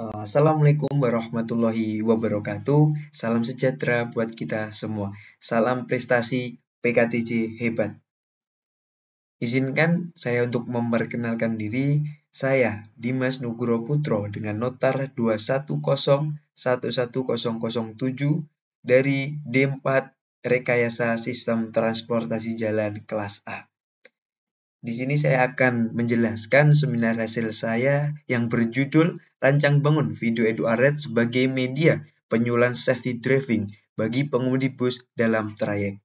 Assalamualaikum warahmatullahi wabarakatuh. Salam sejahtera buat kita semua. Salam prestasi PKTJ hebat. Izinkan saya untuk memperkenalkan diri. Saya Dimas Nugroho Putro dengan notar 210110007 dari D4 Rekayasa Sistem Transportasi Jalan kelas A. Di sini saya akan menjelaskan seminar hasil saya yang berjudul Rancang Bangun Video Edu Aret sebagai media penyuluhan safety driving bagi pengemudi bus dalam trayek.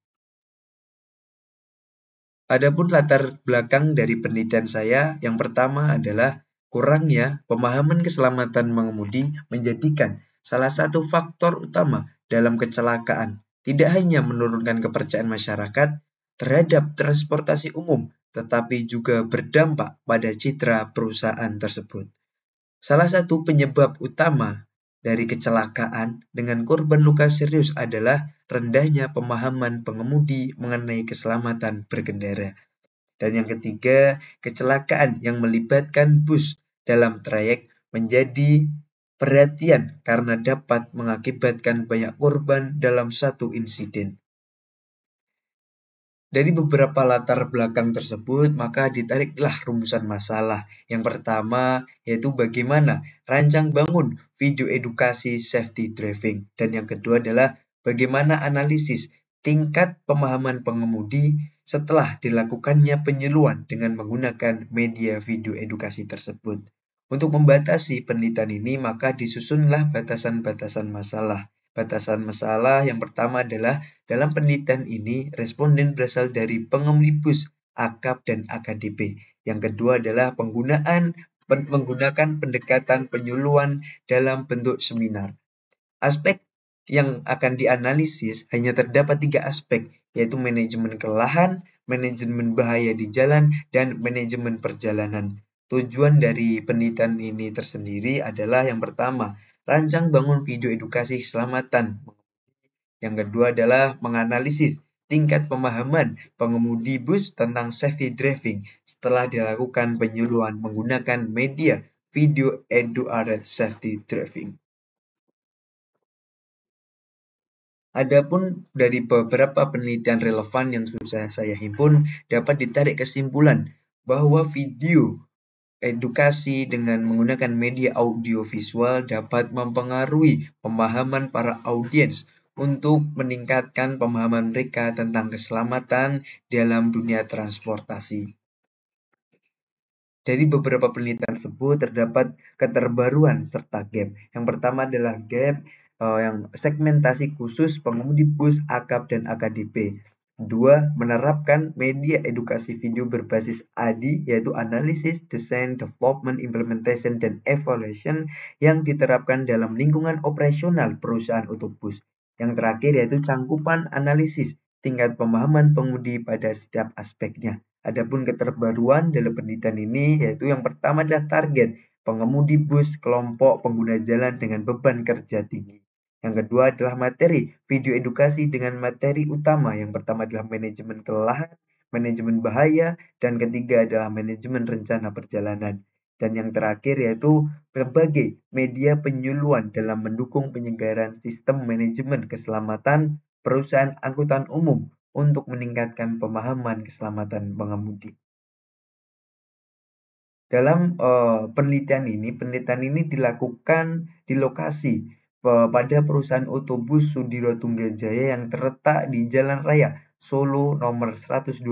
Adapun latar belakang dari penelitian saya, yang pertama adalah kurangnya pemahaman keselamatan mengemudi menjadikan salah satu faktor utama dalam kecelakaan. Tidak hanya menurunkan kepercayaan masyarakat terhadap transportasi umum, tetapi juga berdampak pada citra perusahaan tersebut. Salah satu penyebab utama dari kecelakaan dengan korban luka serius adalah rendahnya pemahaman pengemudi mengenai keselamatan berkendara. Dan yang ketiga, kecelakaan yang melibatkan bus dalam trayek menjadi perhatian karena dapat mengakibatkan banyak korban dalam satu insiden. Dari beberapa latar belakang tersebut, maka ditariklah rumusan masalah. Yang pertama, yaitu bagaimana rancang bangun video edukasi safety driving. Dan yang kedua adalah bagaimana analisis tingkat pemahaman pengemudi setelah dilakukannya penyuluhan dengan menggunakan media video edukasi tersebut. Untuk membatasi penelitian ini, maka disusunlah batasan-batasan masalah. Batasan masalah yang pertama adalah dalam penelitian ini, responden berasal dari pengemudi bus, AKAP, dan AKDP. Yang kedua adalah menggunakan pendekatan penyuluhan dalam bentuk seminar. Aspek yang akan dianalisis hanya terdapat 3 aspek, yaitu manajemen kelelahan, manajemen bahaya di jalan, dan manajemen perjalanan. Tujuan dari penelitian ini tersendiri adalah yang pertama, rancang bangun video edukasi keselamatan. Yang kedua adalah menganalisis tingkat pemahaman pengemudi bus tentang safety driving setelah dilakukan penyuluhan menggunakan media video edu aret safety driving. Adapun dari beberapa penelitian relevan yang sudah saya himpun, dapat ditarik kesimpulan bahwa video edukasi dengan menggunakan media audiovisual dapat mempengaruhi pemahaman para audiens untuk meningkatkan pemahaman mereka tentang keselamatan dalam dunia transportasi. Dari beberapa penelitian tersebut terdapat keterbaruan serta gap. Yang pertama adalah gap yang segmentasi khusus pengemudi bus, AKAP, dan AKDP. Kedua, menerapkan media edukasi video berbasis ADI, yaitu Analysis, Design, Development, Implementation, dan Evaluation yang diterapkan dalam lingkungan operasional perusahaan otobus. Yang terakhir yaitu cangkupan analisis tingkat pemahaman pengemudi pada setiap aspeknya. Adapun keterbaruan dalam penelitian ini yaitu yang pertama adalah target pengemudi bus kelompok pengguna jalan dengan beban kerja tinggi. Yang kedua adalah materi video edukasi dengan materi utama. Yang pertama adalah manajemen kelelahan, manajemen bahaya, dan ketiga adalah manajemen rencana perjalanan. Dan yang terakhir yaitu berbagai media penyuluhan dalam mendukung penyelenggaraan sistem manajemen keselamatan perusahaan angkutan umum untuk meningkatkan pemahaman keselamatan pengemudi. Dalam penelitian ini dilakukan di lokasi pada perusahaan otobus Sudiro Tunggajaya yang terletak di Jalan Raya Solo nomor 125,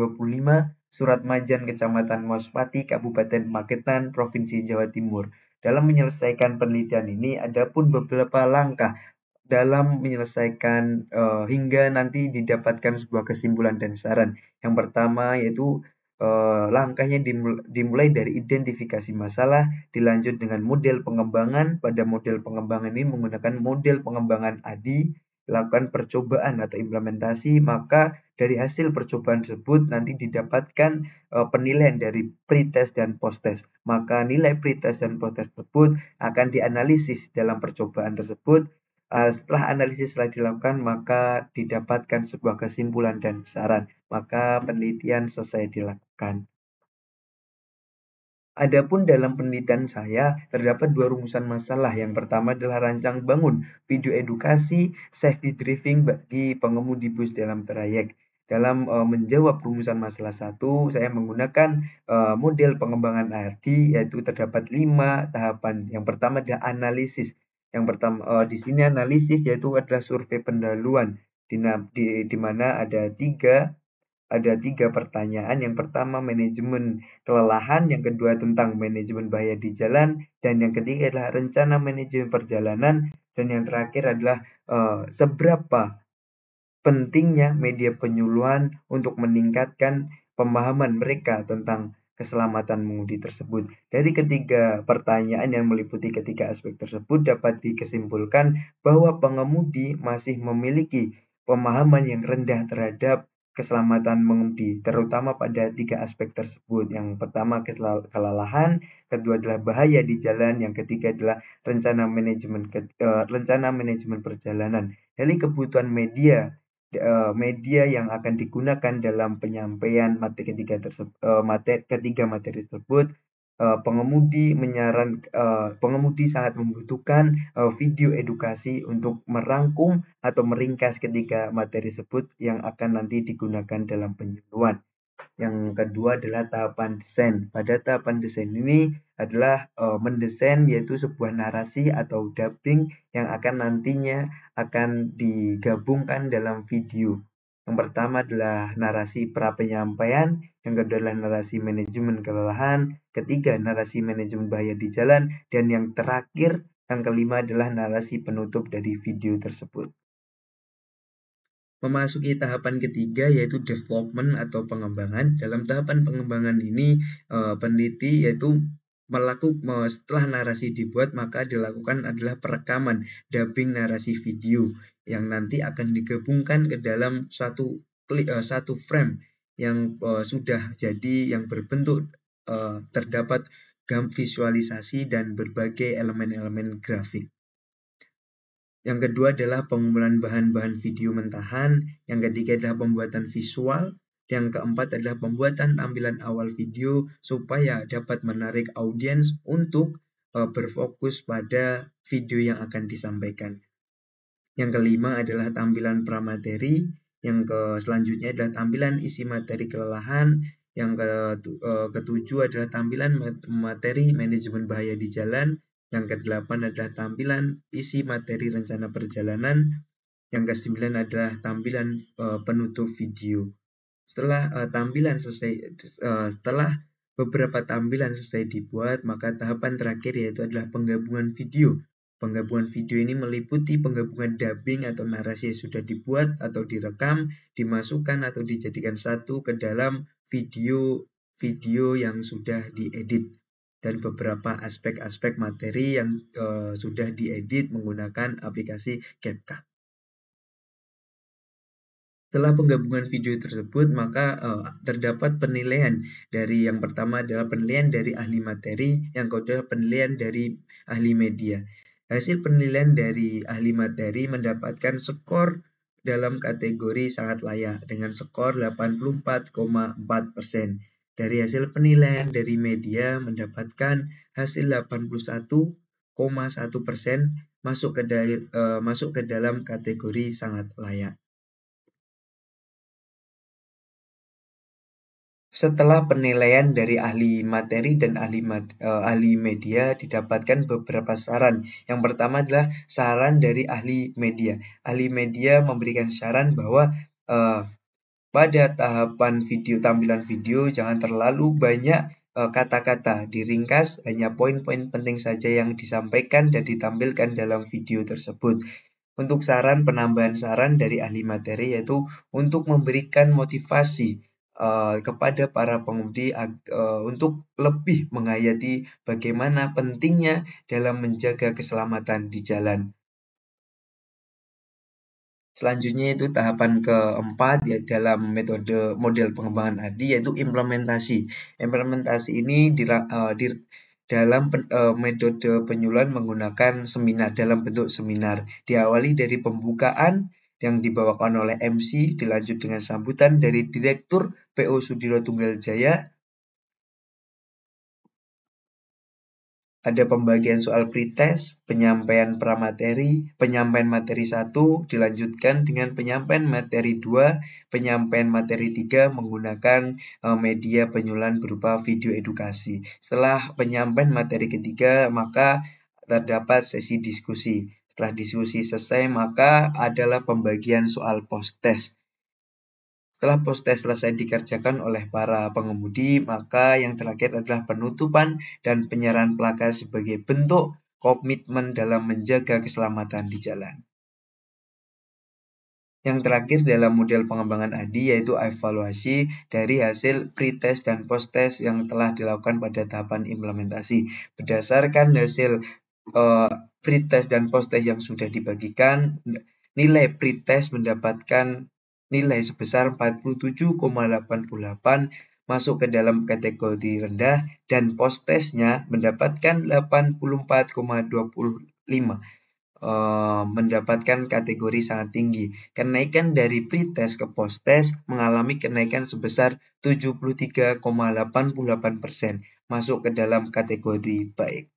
Suratmajan, Kecamatan Maspati, Kabupaten Magetan, Provinsi Jawa Timur. Dalam menyelesaikan penelitian ini, ada pun beberapa langkah dalam menyelesaikan hingga nanti didapatkan sebuah kesimpulan dan saran. Yang pertama yaitu langkahnya dimulai dari identifikasi masalah, dilanjut dengan model pengembangan. Pada model pengembangan ini menggunakan model pengembangan ADI, lakukan percobaan atau implementasi, maka dari hasil percobaan tersebut nanti didapatkan penilaian dari pre-test dan post-test. Maka nilai pre-test dan post-test tersebut akan dianalisis dalam percobaan tersebut. Setelah analisis telah dilakukan, maka didapatkan sebuah kesimpulan dan saran. Maka penelitian selesai dilakukan. Adapun dalam penelitian saya, terdapat dua rumusan masalah. Yang pertama adalah rancang bangun video edukasi safety driving bagi pengemudi bus dalam trayek. Dalam menjawab rumusan masalah satu, saya menggunakan model pengembangan ARD, yaitu terdapat 5 tahapan. Yang pertama adalah analisis. Yang pertama di sini analisis yaitu adalah survei pendahuluan, di mana ada tiga pertanyaan. Yang pertama manajemen kelelahan, yang kedua tentang manajemen bahaya di jalan, dan yang ketiga adalah rencana manajemen perjalanan, dan yang terakhir adalah seberapa pentingnya media penyuluhan untuk meningkatkan pemahaman mereka tentang keselamatan mengemudi tersebut. Dari ketiga pertanyaan yang meliputi ketiga aspek tersebut dapat dikesimpulkan bahwa pengemudi masih memiliki pemahaman yang rendah terhadap keselamatan mengemudi, terutama pada tiga aspek tersebut. Yang pertama kelelahan, kedua adalah bahaya di jalan, yang ketiga adalah rencana manajemen perjalanan. Dari kebutuhan media yang akan digunakan dalam penyampaian ketiga materi tersebut, pengemudi sangat membutuhkan video edukasi untuk merangkum atau meringkas ketiga materi tersebut yang akan nanti digunakan dalam penyuluhan. Yang kedua adalah tahapan desain. Pada tahapan desain ini adalah mendesain yaitu sebuah narasi atau dubbing yang akan nantinya akan digabungkan dalam video. Yang pertama adalah narasi pra penyampaian, yang kedua adalah narasi manajemen kelelahan, ketiga narasi manajemen bahaya di jalan, dan yang terakhir, yang kelima adalah narasi penutup dari video tersebut. Memasuki tahapan ketiga yaitu development atau pengembangan. Dalam tahapan pengembangan ini peneliti yaitu setelah narasi dibuat maka dilakukan adalah perekaman dubbing narasi video yang nanti akan digabungkan ke dalam satu frame yang sudah jadi, yang berbentuk terdapat visualisasi dan berbagai elemen-elemen grafik. Yang kedua adalah pengumpulan bahan-bahan video mentahan, yang ketiga adalah pembuatan visual, yang keempat adalah pembuatan tampilan awal video supaya dapat menarik audiens untuk berfokus pada video yang akan disampaikan. Yang kelima adalah tampilan pramateri, yang selanjutnya adalah tampilan isi materi kelelahan, yang ketujuh adalah tampilan materi manajemen bahaya di jalan, yang kedelapan adalah tampilan isi materi rencana perjalanan, yang kesembilan adalah tampilan penutup video. Setelah beberapa tampilan selesai dibuat, maka tahapan terakhir yaitu adalah penggabungan video. Penggabungan video ini meliputi penggabungan dubbing atau narasi yang sudah dibuat atau direkam, dimasukkan atau dijadikan satu ke dalam video yang sudah diedit, dan beberapa aspek-aspek materi yang sudah diedit menggunakan aplikasi CapCut. Setelah penggabungan video tersebut, maka terdapat penilaian dari, yang pertama adalah penilaian dari ahli materi, yang kedua penilaian dari ahli media. Hasil penilaian dari ahli materi mendapatkan skor dalam kategori sangat layak dengan skor 84,4%. Dari hasil penilaian dari media mendapatkan hasil 81,1%, masuk ke dalam kategori sangat layak. Setelah penilaian dari ahli materi dan ahli media, didapatkan beberapa saran. Yang pertama adalah saran dari ahli media. Ahli media memberikan saran bahwa pada tahapan tampilan video jangan terlalu banyak kata-kata, diringkas, hanya poin-poin penting saja yang disampaikan dan ditampilkan dalam video tersebut. Untuk penambahan saran dari ahli materi yaitu untuk memberikan motivasi kepada para pengemudi untuk lebih menghayati bagaimana pentingnya dalam menjaga keselamatan di jalan. Selanjutnya itu tahapan keempat ya dalam model pengembangan ARD yaitu implementasi. Implementasi ini dalam metode penyuluhan menggunakan seminar dalam bentuk seminar. Diawali dari pembukaan yang dibawakan oleh MC, dilanjut dengan sambutan dari Direktur PO Sudiro Tunggal Jaya, Ada pembagian soal pretest, penyampaian pramateri, penyampaian materi 1, dilanjutkan dengan penyampaian materi 2, penyampaian materi 3 menggunakan media penyuluhan berupa video edukasi. Setelah penyampaian materi ketiga, maka terdapat sesi diskusi. Setelah diskusi selesai, maka adalah pembagian soal post-test. Setelah post-test selesai dikerjakan oleh para pengemudi, maka yang terakhir adalah penutupan dan penyerahan plakat sebagai bentuk komitmen dalam menjaga keselamatan di jalan. Yang terakhir dalam model pengembangan ADI yaitu evaluasi dari hasil pretest dan post-test yang telah dilakukan pada tahapan implementasi. Berdasarkan hasil pretest dan post-test yang sudah dibagikan, nilai pretest mendapatkan nilai sebesar 47,88 masuk ke dalam kategori rendah dan post-testnya mendapatkan 84,25 mendapatkan kategori sangat tinggi. Kenaikan dari pretest ke post-test mengalami kenaikan sebesar 73,88% masuk ke dalam kategori baik.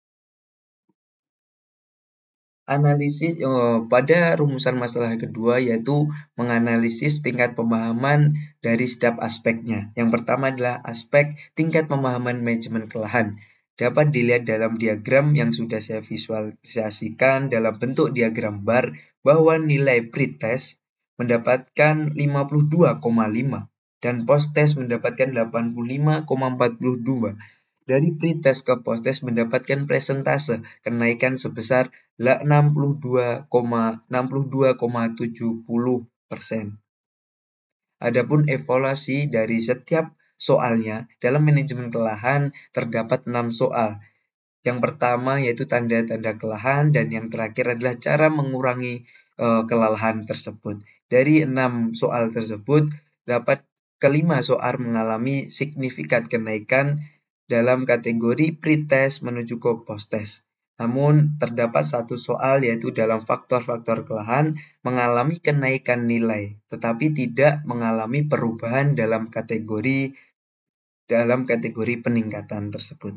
Analisis pada rumusan masalah kedua yaitu menganalisis tingkat pemahaman dari setiap aspeknya. Yang pertama adalah aspek tingkat pemahaman manajemen kelelahan. Dapat dilihat dalam diagram yang sudah saya visualisasikan dalam bentuk diagram bar bahwa nilai pretest mendapatkan 52,5 dan post-test mendapatkan 85,42. Dari pretest ke post-test mendapatkan presentase kenaikan sebesar 62,70%. Adapun evaluasi dari setiap soalnya dalam manajemen kelelahan terdapat 6 soal. Yang pertama yaitu tanda-tanda kelelahan dan yang terakhir adalah cara mengurangi kelelahan tersebut. Dari 6 soal tersebut dapat kelima soal mengalami signifikan kenaikan dalam kategori pretest menuju ke post-test. Namun terdapat satu soal yaitu dalam faktor-faktor kelelahan mengalami kenaikan nilai, tetapi tidak mengalami perubahan dalam kategori peningkatan tersebut.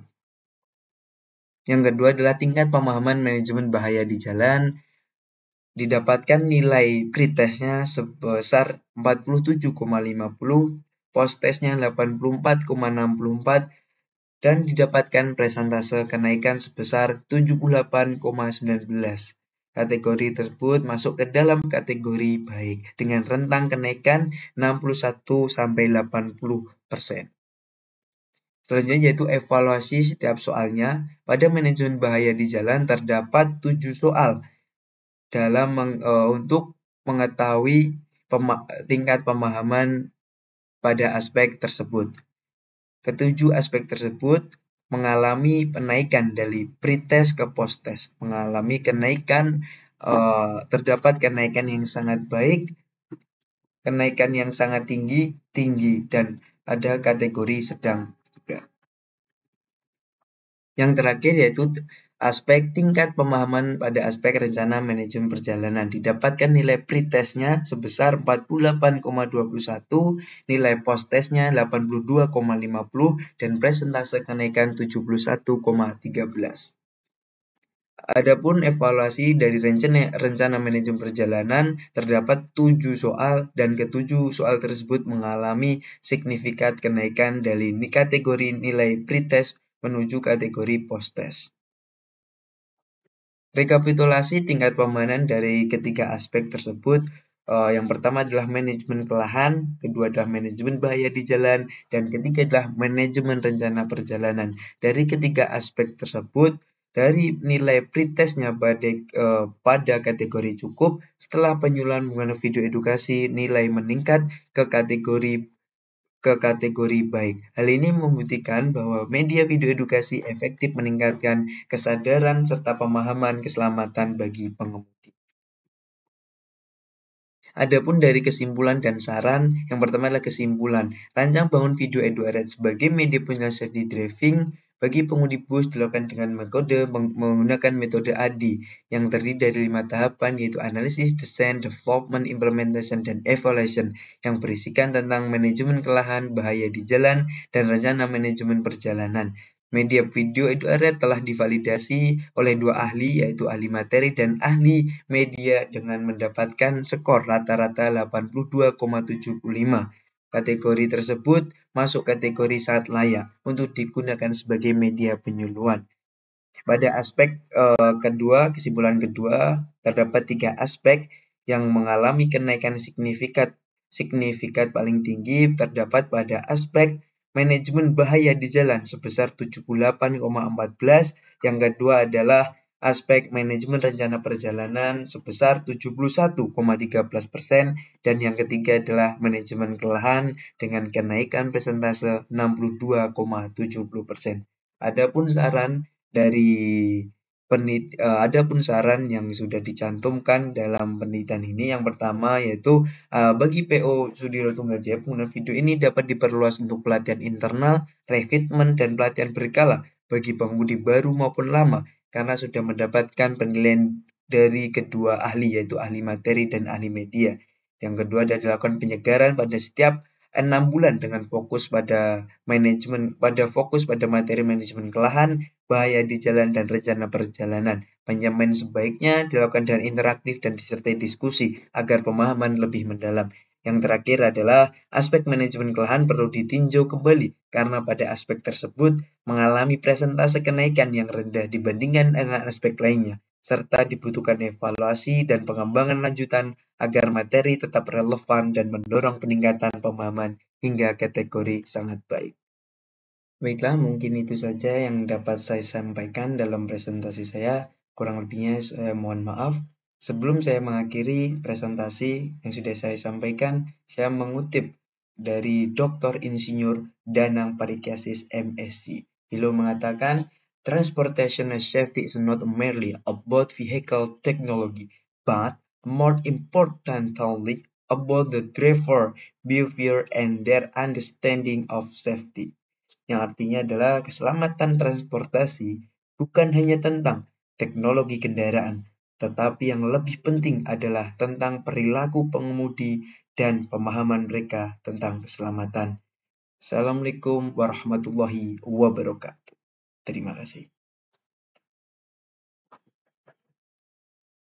Yang kedua adalah tingkat pemahaman manajemen bahaya di jalan. Didapatkan nilai pretestnya sebesar 47,50, post-testnya 84,64, dan didapatkan presentase kenaikan sebesar 78,19. Kategori tersebut masuk ke dalam kategori baik dengan rentang kenaikan 61-80%. Selanjutnya yaitu evaluasi setiap soalnya. Pada manajemen bahaya di jalan terdapat 7 soal untuk mengetahui tingkat pemahaman pada aspek tersebut. Ketujuh aspek tersebut mengalami penaikan dari pretest ke post-test, mengalami kenaikan, terdapat kenaikan yang sangat baik, kenaikan yang sangat tinggi, dan ada kategori sedang juga. Yang terakhir yaitu aspek tingkat pemahaman pada aspek rencana manajemen perjalanan. Didapatkan nilai pretestnya sebesar 48,21, nilai post-testnya 82,50, dan presentase kenaikan 71,13. Adapun evaluasi dari rencana manajemen perjalanan terdapat 7 soal dan ketujuh soal tersebut mengalami signifikan kenaikan dari kategori nilai pretest menuju kategori post-test. Rekapitulasi tingkat pemahaman dari ketiga aspek tersebut. Yang pertama adalah manajemen kelelahan, kedua adalah manajemen bahaya di jalan, dan ketiga adalah manajemen rencana perjalanan. Dari ketiga aspek tersebut, dari nilai pretestnya pada kategori cukup, setelah penyuluhan menggunakan video edukasi, nilai meningkat ke kategori baik. Hal ini membuktikan bahwa media video edukasi efektif meningkatkan kesadaran serta pemahaman keselamatan bagi pengemudi. Adapun dari kesimpulan dan saran, yang pertama adalah kesimpulan. Rancang bangun video EduArad sebagai media penyuluhan safety driving bagi pengemudi bus dilakukan dengan menggunakan metode ADI yang terdiri dari 5 tahapan yaitu analisis, desain, development, implementation, dan evaluation yang berisikan tentang manajemen kelelahan, bahaya di jalan, dan rencana manajemen perjalanan. Media video itu area telah divalidasi oleh dua ahli, yaitu ahli materi dan ahli media dengan mendapatkan skor rata-rata 82,75. Kategori tersebut masuk kategori sangat layak untuk digunakan sebagai media penyuluhan. Pada aspek kedua, kesimpulan kedua, terdapat 3 aspek yang mengalami kenaikan signifikan paling tinggi terdapat pada aspek manajemen bahaya di jalan sebesar 78,14. Yang kedua adalah aspek manajemen rencana perjalanan sebesar 71,13%, dan yang ketiga adalah manajemen kelelahan dengan kenaikan persentase 62,70%. Adapun saran yang sudah dicantumkan dalam penelitian ini, yang pertama yaitu bagi PO Sudiro Tunggajaya, penggunaan video ini dapat diperluas untuk pelatihan internal, rekrutmen, dan pelatihan berkala bagi pengemudi baru maupun lama karena sudah mendapatkan penilaian dari kedua ahli, yaitu ahli materi dan ahli media. Yang kedua adalah dilakukan penyegaran pada setiap 6 bulan dengan fokus pada materi manajemen kelelahan, bahaya di jalan, dan rencana perjalanan. Penyampaian sebaiknya dilakukan dengan interaktif dan disertai diskusi agar pemahaman lebih mendalam. Yang terakhir adalah aspek manajemen kelelahan perlu ditinjau kembali karena pada aspek tersebut mengalami presentase kenaikan yang rendah dibandingkan dengan aspek lainnya, serta dibutuhkan evaluasi dan pengembangan lanjutan agar materi tetap relevan dan mendorong peningkatan pemahaman hingga kategori sangat baik. Baiklah, mungkin itu saja yang dapat saya sampaikan dalam presentasi saya. Kurang lebihnya saya mohon maaf. Sebelum saya mengakhiri presentasi yang sudah saya sampaikan, saya mengutip dari Dr. Insinyur Danang Parikesit MSc. Beliau mengatakan, transportation safety is not merely about vehicle technology, but more importantly about the driver behavior and their understanding of safety. Yang artinya adalah keselamatan transportasi bukan hanya tentang teknologi kendaraan, tetapi yang lebih penting adalah tentang perilaku pengemudi dan pemahaman mereka tentang keselamatan. Assalamualaikum warahmatullahi wabarakatuh. Terima kasih.